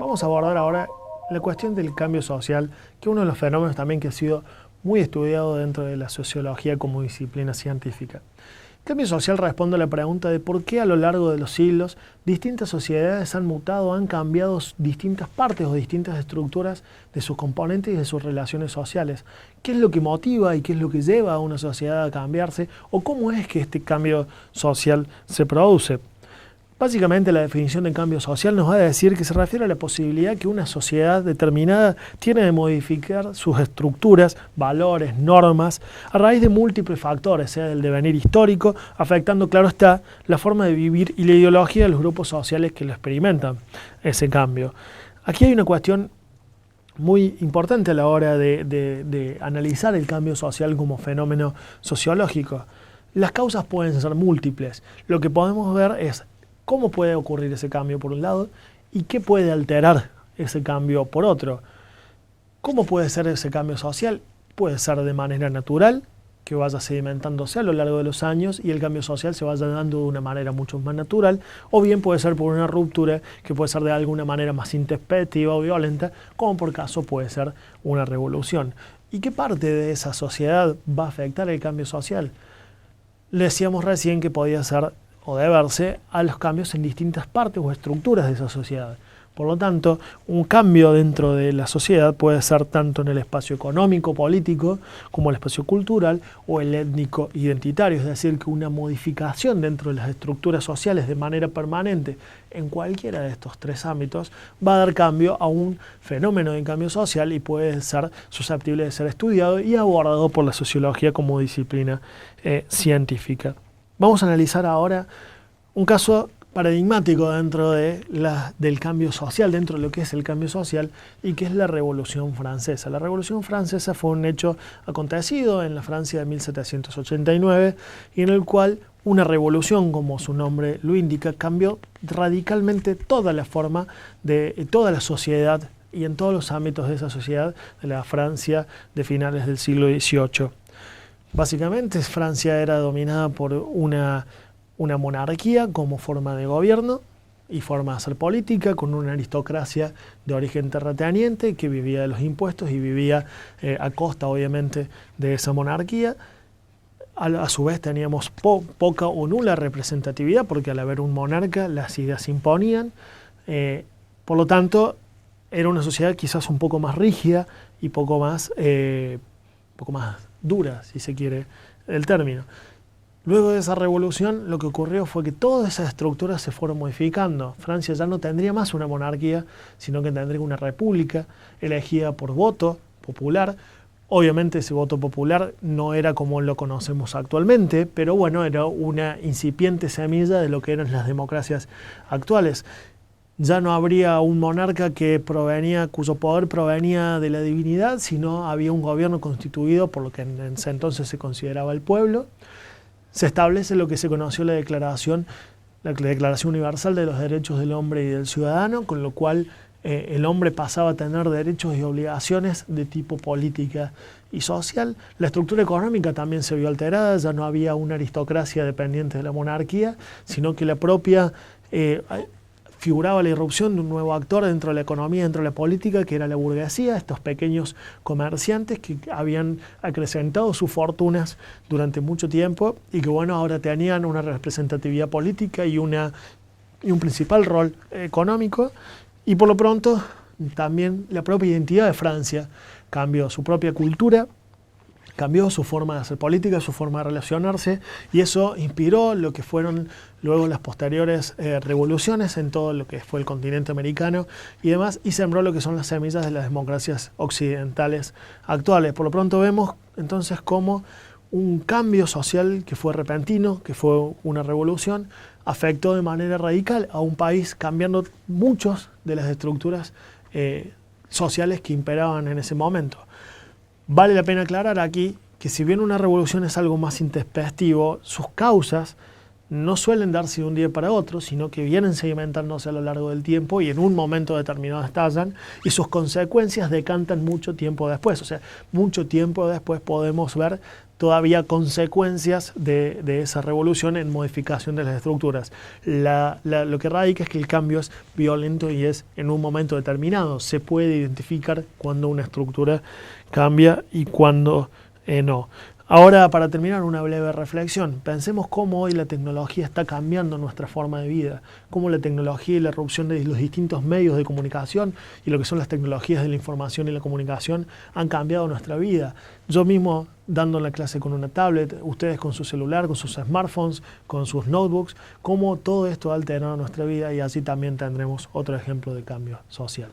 Vamos a abordar ahora la cuestión del cambio social, que es uno de los fenómenos también que ha sido muy estudiado dentro de la sociología como disciplina científica. El cambio social responde a la pregunta de por qué a lo largo de los siglos distintas sociedades han mutado, han cambiado distintas partes o distintas estructuras de sus componentes y de sus relaciones sociales. ¿Qué es lo que motiva y qué es lo que lleva a una sociedad a cambiarse? ¿O cómo es que este cambio social se produce? Básicamente la definición de cambio social nos va a decir que se refiere a la posibilidad que una sociedad determinada tiene de modificar sus estructuras, valores, normas, a raíz de múltiples factores, sea del devenir histórico, afectando, claro está, la forma de vivir y la ideología de los grupos sociales que lo experimentan, ese cambio. Aquí hay una cuestión muy importante a la hora de analizar el cambio social como fenómeno sociológico. Las causas pueden ser múltiples. Lo que podemos ver es cómo puede ocurrir ese cambio por un lado y qué puede alterar ese cambio por otro. ¿Cómo puede ser ese cambio social? Puede ser de manera natural, que vaya sedimentándose a lo largo de los años y el cambio social se vaya dando de una manera mucho más natural, o bien puede ser por una ruptura que puede ser de alguna manera más intempestiva o violenta, como por caso puede ser una revolución. ¿Y qué parte de esa sociedad va a afectar el cambio social? Le decíamos recién que podía ser o deberse a los cambios en distintas partes o estructuras de esa sociedad. Por lo tanto, un cambio dentro de la sociedad puede ser tanto en el espacio económico, político, como el espacio cultural o el étnico identitario, es decir, que una modificación dentro de las estructuras sociales de manera permanente en cualquiera de estos tres ámbitos va a dar cambio a un fenómeno de cambio social y puede ser susceptible de ser estudiado y abordado por la sociología como disciplina científica. Vamos a analizar ahora un caso paradigmático dentro del cambio social, dentro de lo que es el cambio social, y que es la Revolución Francesa. La Revolución Francesa fue un hecho acontecido en la Francia de 1789 y en el cual una revolución, como su nombre lo indica, cambió radicalmente toda la forma de toda la sociedad y en todos los ámbitos de esa sociedad de la Francia de finales del siglo XVIII. Básicamente, Francia era dominada por una monarquía como forma de gobierno y forma de hacer política, con una aristocracia de origen terrateniente que vivía de los impuestos y vivía a costa, obviamente, de esa monarquía. A su vez teníamos poca o nula representatividad, porque al haber un monarca las ideas se imponían. Por lo tanto, era una sociedad quizás un poco más rígida y poco más dura, si se quiere el término. Luego de esa revolución, lo que ocurrió fue que todas esas estructuras se fueron modificando. Francia ya no tendría más una monarquía, sino que tendría una república elegida por voto popular. Obviamente ese voto popular no era como lo conocemos actualmente, pero bueno, era una incipiente semilla de lo que eran las democracias actuales. Ya no habría un monarca cuyo poder provenía de la divinidad, sino había un gobierno constituido por lo que en ese entonces se consideraba el pueblo. Se establece lo que se conoció la Declaración Universal de los Derechos del Hombre y del Ciudadano, con lo cual el hombre pasaba a tener derechos y obligaciones de tipo política y social. La estructura económica también se vio alterada, ya no había una aristocracia dependiente de la monarquía, sino que la propia figuraba la irrupción de un nuevo actor dentro de la economía, dentro de la política, que era la burguesía, estos pequeños comerciantes que habían acrecentado sus fortunas durante mucho tiempo y que bueno, ahora tenían una representatividad política y un principal rol económico. Y por lo pronto también la propia identidad de Francia cambió, su propia cultura cambió, su forma de hacer política, su forma de relacionarse, y eso inspiró lo que fueron luego las posteriores revoluciones en todo lo que fue el continente americano y demás, y sembró lo que son las semillas de las democracias occidentales actuales. Por lo pronto vemos entonces cómo un cambio social que fue repentino, que fue una revolución, afectó de manera radical a un país, cambiando muchas de las estructuras sociales que imperaban en ese momento. Vale la pena aclarar aquí que si bien una revolución es algo más intempestivo, sus causas no suelen darse de un día para otro, sino que vienen sedimentándose a lo largo del tiempo y en un momento determinado estallan y sus consecuencias decantan mucho tiempo después. O sea, mucho tiempo después podemos ver todavía consecuencias de esa revolución en modificación de las estructuras. Lo que radica es que el cambio es violento y es en un momento determinado. Se puede identificar cuando una estructura cambia y cuando no. Ahora, para terminar, una breve reflexión. Pensemos cómo hoy la tecnología está cambiando nuestra forma de vida, cómo la tecnología y la erupción de los distintos medios de comunicación y lo que son las tecnologías de la información y la comunicación han cambiado nuestra vida. Yo mismo dando la clase con una tablet, ustedes con su celular, con sus smartphones, con sus notebooks, cómo todo esto ha alterado nuestra vida, y así también tendremos otro ejemplo de cambio social.